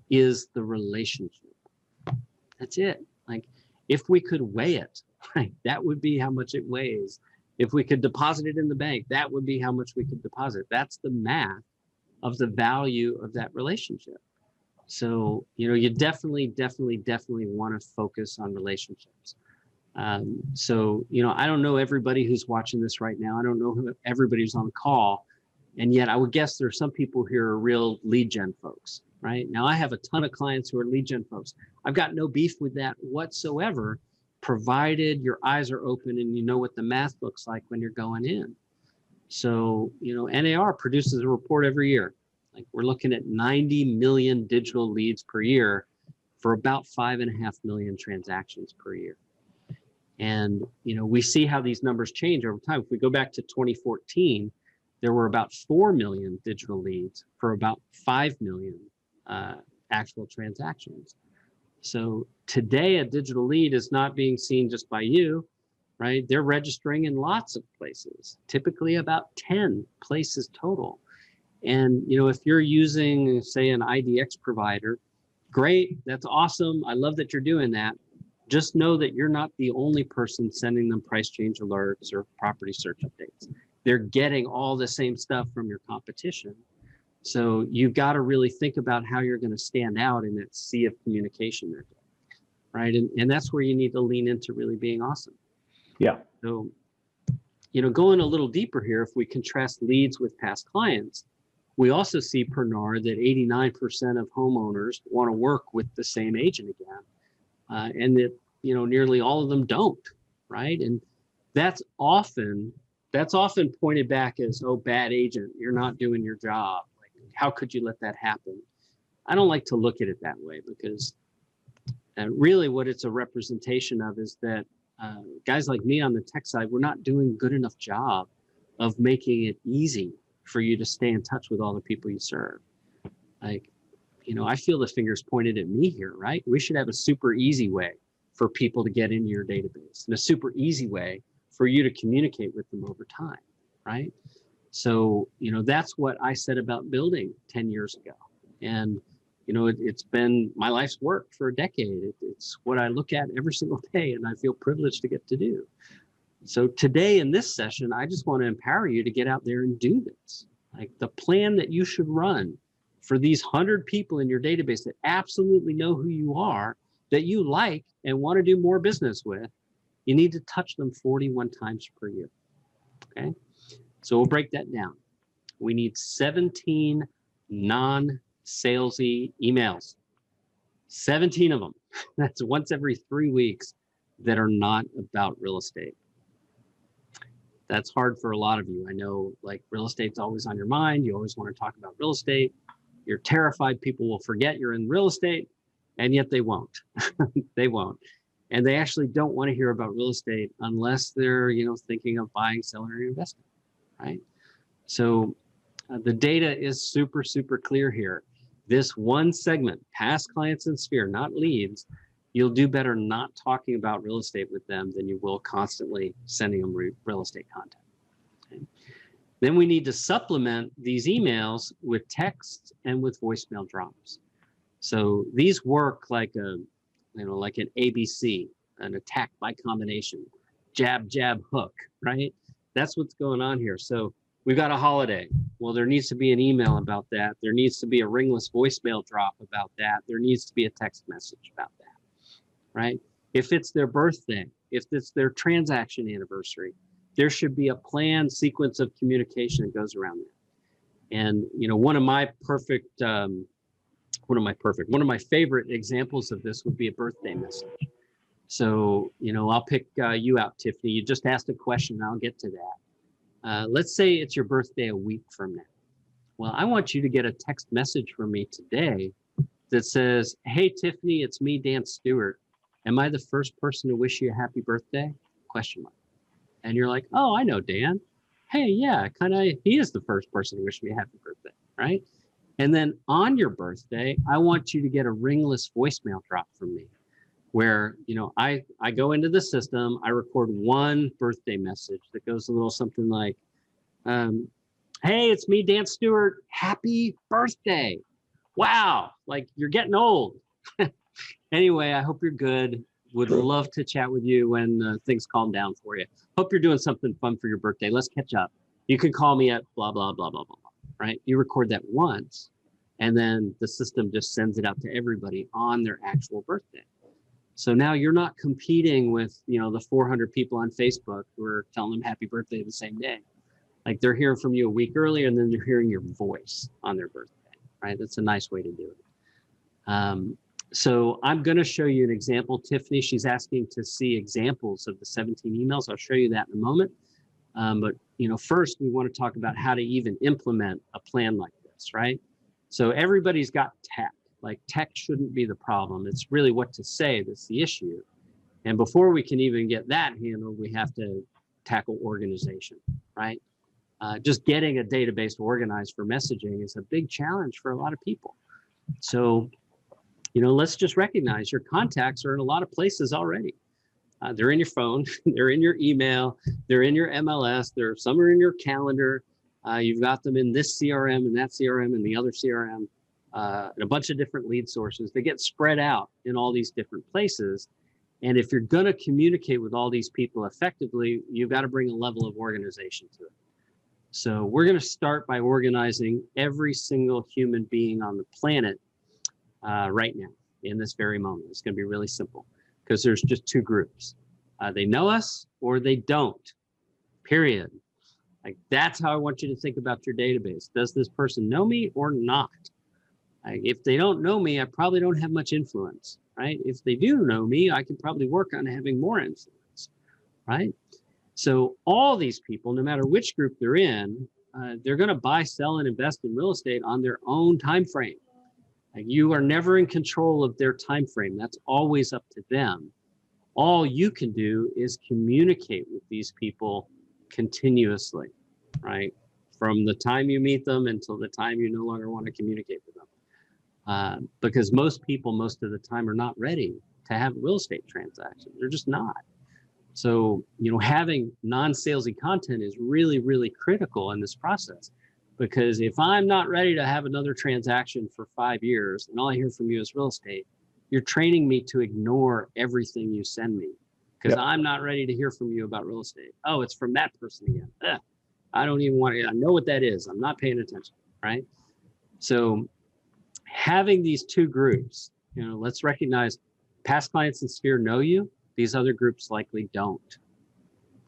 [SPEAKER 2] is the relationship. That's it. Like, if we could weigh it, right, that would be how much it weighs. If we could deposit it in the bank, that would be how much we could deposit. That's the math of the value of that relationship. So, you definitely want to focus on relationships. So, I don't know everybody who's watching this right now. I don't know who everybody who's on the call. And yet I would guess there are some people here who are real lead gen folks, right? Now, I have a ton of clients who are lead gen folks. I've got no beef with that whatsoever, provided your eyes are open and you know what the math looks like when you're going in. So, NAR produces a report every year. Like, we're looking at 90 million digital leads per year for about 5.5 million transactions per year. And, we see how these numbers change over time. If we go back to 2014, there were about 4 million digital leads for about 5 million actual transactions. So today, a digital lead is not being seen just by you, right? They're registering in lots of places, typically about 10 places total. And, if you're using, say, an IDX provider, great, that's awesome. I love that you're doing that. Just know that you're not the only person sending them price change alerts or property search updates. They're getting all the same stuff from your competition. So you've got to really think about how you're going to stand out in that sea of communication there, right? And that's where you need to lean into really being awesome.
[SPEAKER 1] Yeah.
[SPEAKER 2] So, going a little deeper here, if we contrast leads with past clients, we also see per NAR that 89% of homeowners want to work with the same agent again, and that nearly all of them don't, right? And that's often pointed back as, oh, bad agent, you're not doing your job. Like, how could you let that happen? I don't like to look at it that way, because really what it's a representation of is that guys like me on the tech side, we're not doing a good enough job of making it easy for you to stay in touch with all the people you serve. Like, I feel the fingers pointed at me here, right? We should have a super easy way for people to get into your database, and a super easy way for you to communicate with them over time, right? So, that's what I said about building 10 years ago. And, it's been my life's work for a decade. It's what I look at every single day, and I feel privileged to get to do. So today in this session, I just want to empower you to get out there and do this. Like, the plan that you should run for these 100 people in your database that absolutely know who you are, that you like and want to do more business with, you need to touch them 41 times per year, okay? So we'll break that down. We need 17 non-salesy emails, 17 of them. That's once every 3 weeks, that are not about real estate. That's hard for a lot of you. I know, like, real estate's always on your mind. You always want to talk about real estate. You're terrified people will forget you're in real estate, and yet they won't. They won't. And they actually don't want to hear about real estate unless they're, thinking of buying, selling, or investing, right? So the data is super, super clear here. This one segment, past clients and sphere, not leads, you'll do better not talking about real estate with them than you will constantly sending them real estate content. Okay? Then we need to supplement these emails with text and with voicemail drops. So these work like like an ABC, an attack by combination, jab, jab, hook, right? That's what's going on here. So we've got a holiday. Well, there needs to be an email about that. There needs to be a ringless voicemail drop about that. There needs to be a text message about that, right? If it's their birthday, if it's their transaction anniversary, there should be a planned sequence of communication that goes around that. And, one of my favorite examples of this would be a birthday message. So, I'll pick you out, Tiffany. You just asked a question, and I'll get to that. Let's say it's your birthday a week from now. Well, I want you to get a text message from me today that says, "Hey, Tiffany, it's me, Dan Stewart. Am I the first person to wish you a happy birthday?" ? And you're like, "Oh, I know Dan. Hey, yeah, he is the first person to wish me a happy birthday," right? And then on your birthday, I want you to get a ringless voicemail drop from me where, I go into the system, I record one birthday message that goes a little something like, "Hey, it's me, Dan Stewart. Happy birthday. Wow, like you're getting old." Anyway, I hope you're good. Would love to chat with you when things calm down for you. Hope you're doing something fun for your birthday. Let's catch up. You can call me at blah, blah, blah, blah, blah, blah, right? You record that once, and then the system just sends it out to everybody on their actual birthday. So now you're not competing with, the 400 people on Facebook who are telling them happy birthday the same day. Like they're hearing from you a week earlier, and then they're hearing your voice on their birthday, right? That's a nice way to do it. So I'm going to show you an example. Tiffany, she's asking to see examples of the 17 emails. I'll show you that in a moment. But first we want to talk about how to even implement a plan like this, right? So everybody's got tech. Like tech shouldn't be the problem. It's really what to say that's the issue. And before we can even get that handled, we have to tackle organization, right? Just getting a database organized for messaging is a big challenge for a lot of people. So let's just recognize your contacts are in a lot of places already. They're in your phone, they're in your email, they're in your MLS, some are in your calendar. You've got them in this CRM and that CRM and the other CRM, and a bunch of different lead sources. They get spread out in all these different places. And if you're going to communicate with all these people effectively, you've got to bring a level of organization to it. So we're going to start by organizing every single human being on the planet right now, in this very moment. It's going to be really simple because there's just two groups. They know us or they don't, period. Like that's how I want you to think about your database. Does this person know me or not? If they don't know me, I probably don't have much influence, right? If they do know me, I can probably work on having more influence, right? So all these people, no matter which group they're in, they're going to buy, sell, and invest in real estate on their own time frame. Like you are never in control of their time frame. That's always up to them. All you can do is communicate with these people continuously, right? From the time you meet them until the time you no longer want to communicate with them. Because most people, most of the time, are not ready to have real estate transactions. They're just not. So, having non-salesy content is really, really critical in this process. Because if I'm not ready to have another transaction for 5 years and all I hear from you is real estate, you're training me to ignore everything you send me because I'm not ready to hear from you about real estate. Oh, it's from that person again. I don't even want to, I know what that is. I'm not paying attention, right? So having these two groups, let's recognize past clients and sphere know you. These other groups likely don't.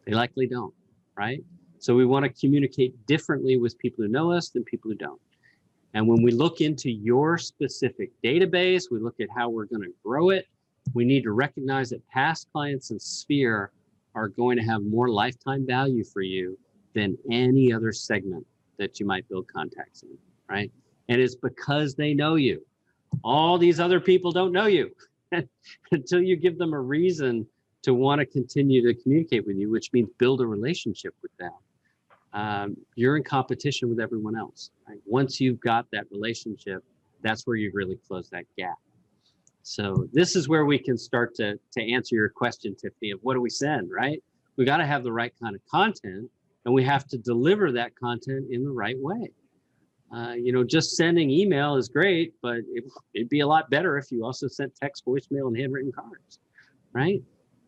[SPEAKER 2] They likely don't, right? So we want to communicate differently with people who know us than people who don't. And when we look into your specific database, we look at how we're going to grow it. We need to recognize that past clients and sphere are going to have more lifetime value for you than any other segment that you might build contacts in, right? And it's because they know you. All these other people don't know you until you give them a reason to want to continue to communicate with you, which means build a relationship with them. You're in competition with everyone else, right? Once you've got that relationship, that's where you really close that gap. So this is where we can start to answer your question, Tiffany, of what do we send, right? We got to have the right kind of content, and we have to deliver that content in the right way. Just sending email is great, but it'd be a lot better if you also sent text, voicemail, and handwritten cards, right?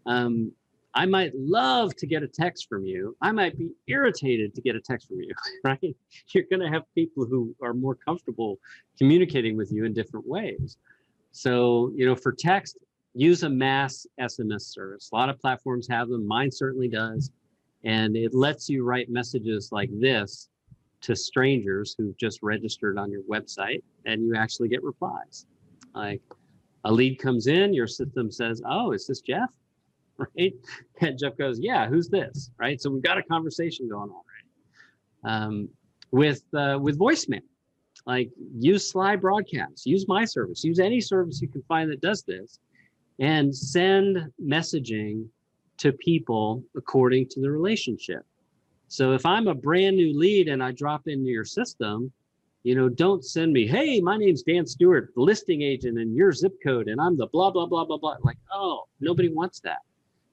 [SPEAKER 2] I might love to get a text from you. I might be irritated to get a text from you, right? You're going to have people who are more comfortable communicating with you in different ways. So, for text, use a mass SMS service. A lot of platforms have them. Mine certainly does. And it lets you write messages like this to strangers who've just registered on your website, and you actually get replies. Like a lead comes in, your system says, "Oh, is this Jeff?" Right? And Jeff goes, "Yeah, who's this?" Right? So we've got a conversation going on, right? With voicemail, like use Sly Broadcast, use my service, use any service you can find that does this, and send messaging to people according to the relationship. So if I'm a brand new lead and I drop into your system, don't send me, "Hey, my name's Dan Stewart, listing agent, and your zip code, and I'm the blah, blah, blah, blah, blah." Like, oh, nobody wants that.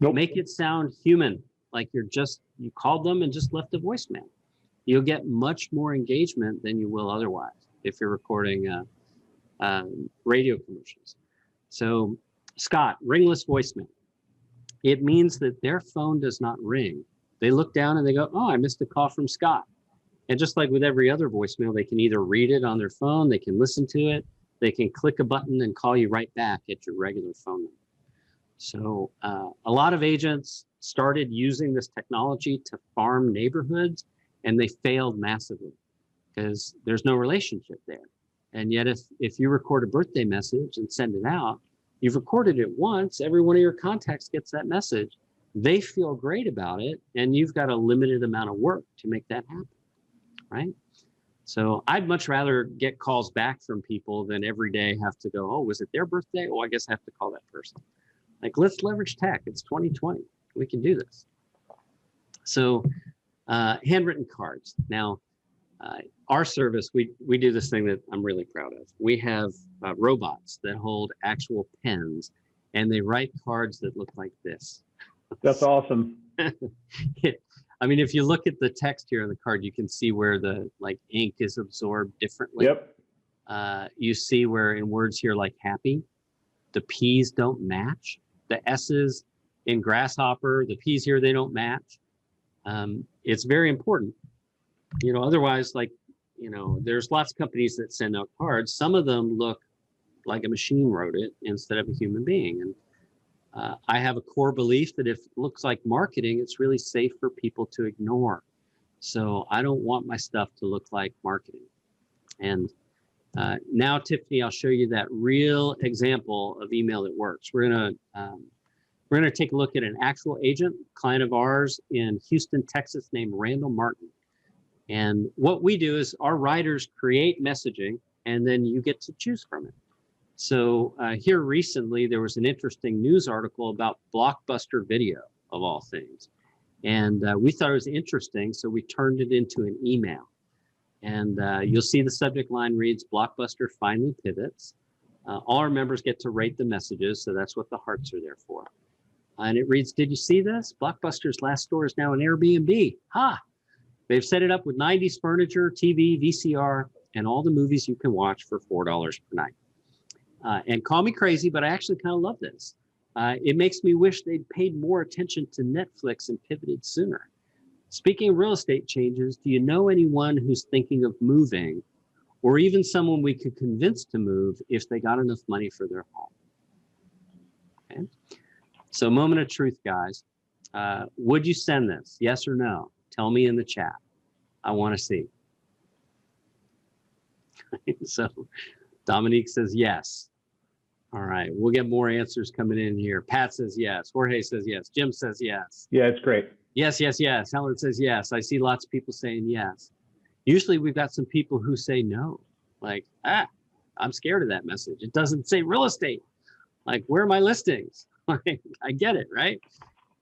[SPEAKER 1] Nope.
[SPEAKER 2] Make it sound human, like you called them and just left a voicemail. You'll get much more engagement than you will otherwise if you're recording radio commercials. So Scott, ringless voicemail. It means that their phone does not ring. They look down and they go, "Oh, I missed a call from Scott." And just like with every other voicemail, they can either read it on their phone, they can listen to it, they can click a button and call you right back at your regular phone number. So a lot of agents started using this technology to farm neighborhoods, and they failed massively because there's no relationship there. And yet if you record a birthday message and send it out, you've recorded it once, every one of your contacts gets that message. They feel great about it, and you've got a limited amount of work to make that happen, right? So I'd much rather get calls back from people than every day have to go, "Oh, was it their birthday? Oh, I guess I have to call that person." Like, let's leverage tech. It's 2020. We can do this. So handwritten cards. Now, our service, we do this thing that I'm really proud of. We have robots that hold actual pens, and they write cards that look like this.
[SPEAKER 1] That's awesome.
[SPEAKER 2] I mean, if you look at the text here on the card, you can see where the ink is absorbed differently.
[SPEAKER 1] Yep.
[SPEAKER 2] You see where in words here like happy, the P's don't match. The S's in Grasshopper, the P's here, they don't match. It's very important. Otherwise, there's lots of companies that send out cards. Some of them look like a machine wrote it instead of a human being. And I have a core belief that if it looks like marketing, it's really safe for people to ignore. So I don't want my stuff to look like marketing. And now, Tiffany, I'll show you that real example of email that works. We're gonna take a look at an actual agent, client of ours in Houston, Texas, named Randall Martin. And what we do is our writers create messaging, and then you get to choose from it. So here recently, there was an interesting news article about Blockbuster Video, of all things. And we thought it was interesting, so we turned it into an email. And you'll see the subject line reads, "Blockbuster finally pivots." All our members get to rate the messages, so that's what the hearts are there for. And it reads, "Did you see this? Blockbuster's last store is now an Airbnb. Ha! They've set it up with 90s furniture, TV, VCR, and all the movies you can watch for $4 per night." And call me crazy, but I actually kind of love this. It makes me wish they'd paid more attention to Netflix and pivoted sooner. Speaking of real estate changes, do you know anyone who's thinking of moving, or even someone we could convince to move if they got enough money for their home? Okay. So moment of truth, guys. Would you send this? Yes or no? Tell me in the chat. I want to see. So Dominique says yes. All right, we'll get more answers coming in here. Pat says yes. Jorge says yes. Jim says yes.
[SPEAKER 1] Yeah, it's great.
[SPEAKER 2] Yes, yes, yes. Helen says yes. I see lots of people saying yes. Usually we've got some people who say no. Like, I'm scared of that message. It doesn't say real estate. Like, where are my listings? I get it, right?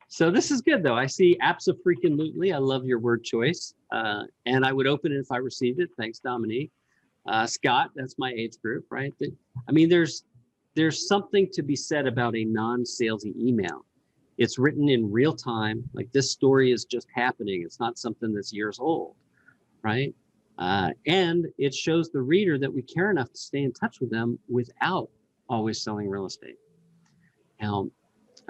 [SPEAKER 2] So this is good though. I see abso-freaking-lutely. I love your word choice. And I would open it if I received it. Thanks, Dominique. Scott, that's my age group, right? I mean, there's something to be said about a non-salesy email. It's written in real time. Like, this story is just happening. It's not something that's years old, right? And it shows the reader that we care enough to stay in touch with them without always selling real estate. Now,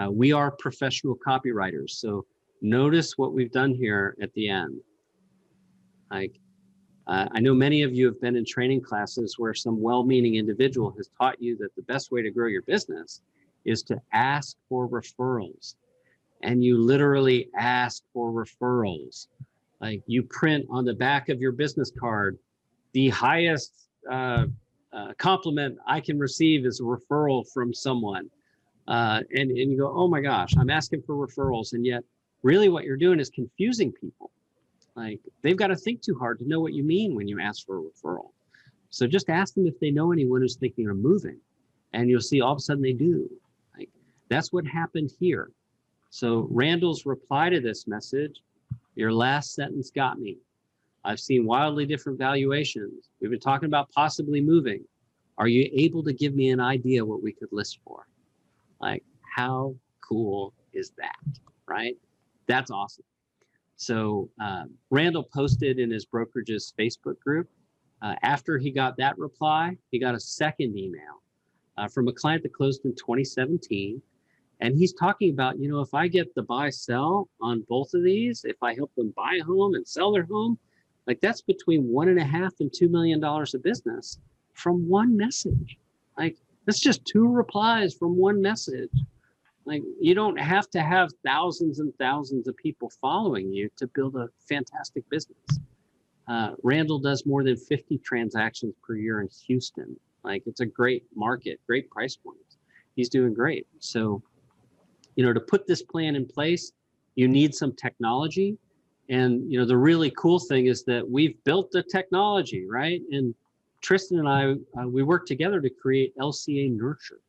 [SPEAKER 2] we are professional copywriters, so notice what we've done here at the end. Like, I know many of you have been in training classes where some well-meaning individual has taught you that the best way to grow your business is to ask for referrals. And you literally ask for referrals. Like, you print on the back of your business card, the highest compliment I can receive is a referral from someone. And you go, oh my gosh, I'm asking for referrals. And yet really what you're doing is confusing people. Like, they've got to think too hard to know what you mean when you ask for a referral. So just ask them if they know anyone who's thinking of moving, and you'll see all of a sudden they do. Like, that's what happened here. So Randall's reply to this message, your last sentence got me. I've seen wildly different valuations. We've been talking about possibly moving. Are you able to give me an idea what we could list for? Like, how cool is that, right? That's awesome. So Randall posted in his brokerage's Facebook group. After he got that reply, he got a second email from a client that closed in 2017. And he's talking about, you know, if I get the buy sell on both of these, if I help them buy a home and sell their home, like, that's between $1.5 and $2 million of business from one message. Like, that's just 2 replies from one message. Like, you don't have to have thousands and thousands of people following you to build a fantastic business. Randall does more than 50 transactions per year in Houston. Like, it's a great market, great price points. He's doing great. So, you know, to put this plan in place, you need some technology. And, you know, the really cool thing is that we've built the technology, right? And Tristan and I, we worked together to create LCA Nurture.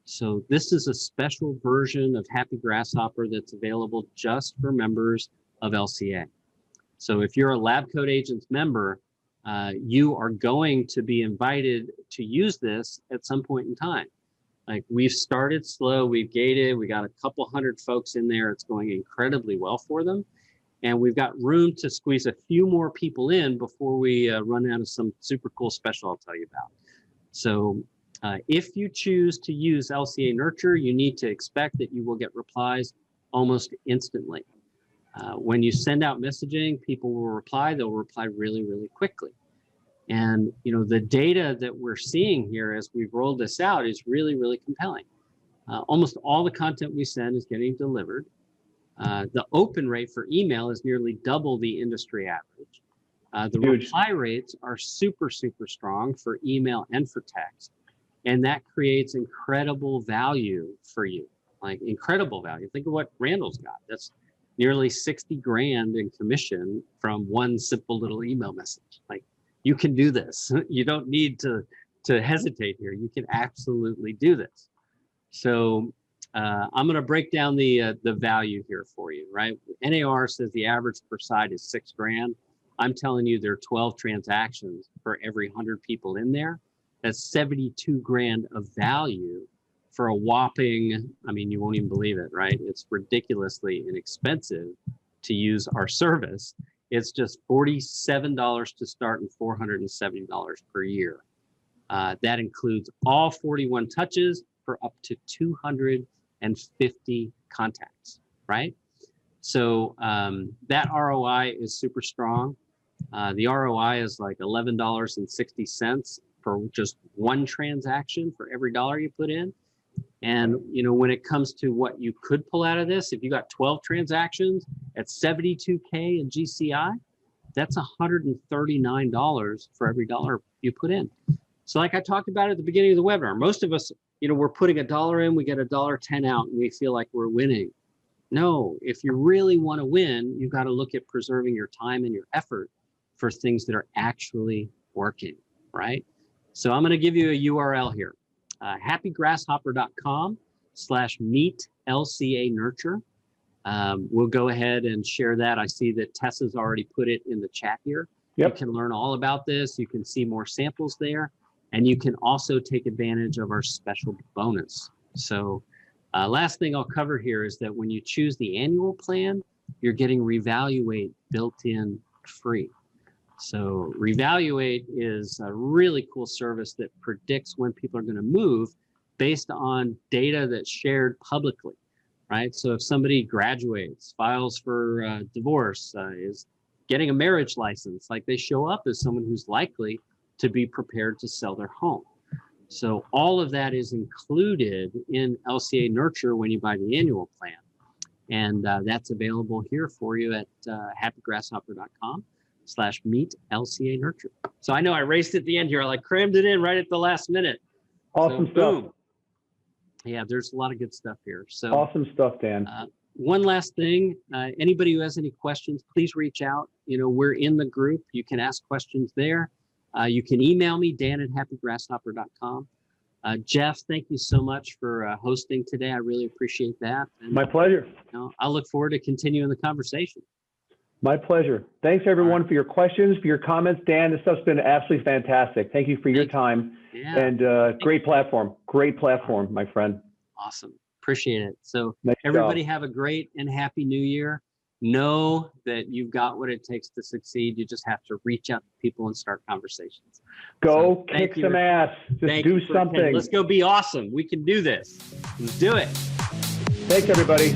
[SPEAKER 2] So this is a special version of Happy Grasshopper that's available just for members of LCA. So if you're a Lab Coat Agents member, you are going to be invited to use this at some point in time. Like, we've started slow, we've gated, we got a couple hundred folks in there. It's going incredibly well for them. And we've got room to squeeze a few more people in before we run out of some super cool special I'll tell you about. So if you choose to use LCA Nurture, you need to expect that you will get replies almost instantly. When you send out messaging, people will reply. They'll reply really, really quickly. And, you know, the data that we're seeing here as we've rolled this out is really, really compelling. Almost all the content we send is getting delivered. The open rate for email is nearly double the industry average. The reply rates are super, super strong for email and for text. And that creates incredible value for you, like incredible value. Think of what Randall's got. That's nearly 60 grand in commission from one simple little email message. Like, you can do this. You don't need to hesitate here. You can absolutely do this. So I'm going to break down the value here for you, right? NAR says the average per side is 6 grand. I'm telling you, there are 12 transactions for every 100 people in there. That's 72 grand of value for a whopping, I mean, you won't even believe it, right? It's ridiculously inexpensive to use our service. It's just $47 to start and $470 per year. That includes all 41 touches for up to 250 contacts, right? So that ROI is super strong. The ROI is like $11.60 for just one transaction for every dollar you put in. And, you know, when it comes to what you could pull out of this, if you got 12 transactions at $72K in GCI, that's $139 for every dollar you put in. So like I talked about at the beginning of the webinar, most of us we're putting $1 in, we get $1.10 out, and we feel like we're winning. No, if you really want to win, you've got to look at preserving your time and your effort for things that are actually working, right? So I'm going to give you a URL here, happygrasshopper.com/meet-LCA-nurture. We'll go ahead and share that. I see that Tessa's already put it in the chat here.
[SPEAKER 1] Yep.
[SPEAKER 2] You can learn all about this. You can see more samples there, and you can also take advantage of our special bonus. So last thing I'll cover here is that when you choose the annual plan, you're getting Revaluate built in free. So Revaluate is a really cool service that predicts when people are going to move based on data that's shared publicly, right? So if somebody graduates, files for divorce, is getting a marriage license, like they show up as someone who's likely to be prepared to sell their home. So all of that is included in LCA Nurture when you buy the annual plan. And that's available here for you at happygrasshopper.com/meet-LCA-nurture. So I know I raced at the end here. I crammed it in right at the last minute.
[SPEAKER 1] Awesome
[SPEAKER 2] So,
[SPEAKER 1] stuff.
[SPEAKER 2] boom. Yeah, there's a lot of good stuff here. So
[SPEAKER 1] Awesome stuff, Dan.
[SPEAKER 2] one last thing, anybody who has any questions, please reach out. We're in the group. You can ask questions there. You can email me, dan@happygrasshopper.com. Jeff, thank you so much for hosting today. I really appreciate that. And,
[SPEAKER 1] My pleasure.
[SPEAKER 2] I look forward to continuing the conversation.
[SPEAKER 1] My pleasure. Thanks everyone for your questions, for your comments. Dan, this stuff's been absolutely fantastic. Thank you for your time.
[SPEAKER 2] Yeah.
[SPEAKER 1] And great platform. Great platform, my friend.
[SPEAKER 2] Awesome. Appreciate it. So
[SPEAKER 1] Nice
[SPEAKER 2] everybody
[SPEAKER 1] job.
[SPEAKER 2] have a great and happy new year. Know that you've got what it takes to succeed. You just have to reach out to people and start conversations.
[SPEAKER 1] Go
[SPEAKER 2] So,
[SPEAKER 1] kick
[SPEAKER 2] thank you.
[SPEAKER 1] some ass. Just
[SPEAKER 2] Thank
[SPEAKER 1] do
[SPEAKER 2] you for
[SPEAKER 1] something.
[SPEAKER 2] attending. Let's go be awesome. We can do this. Let's do it.
[SPEAKER 1] Thanks, everybody.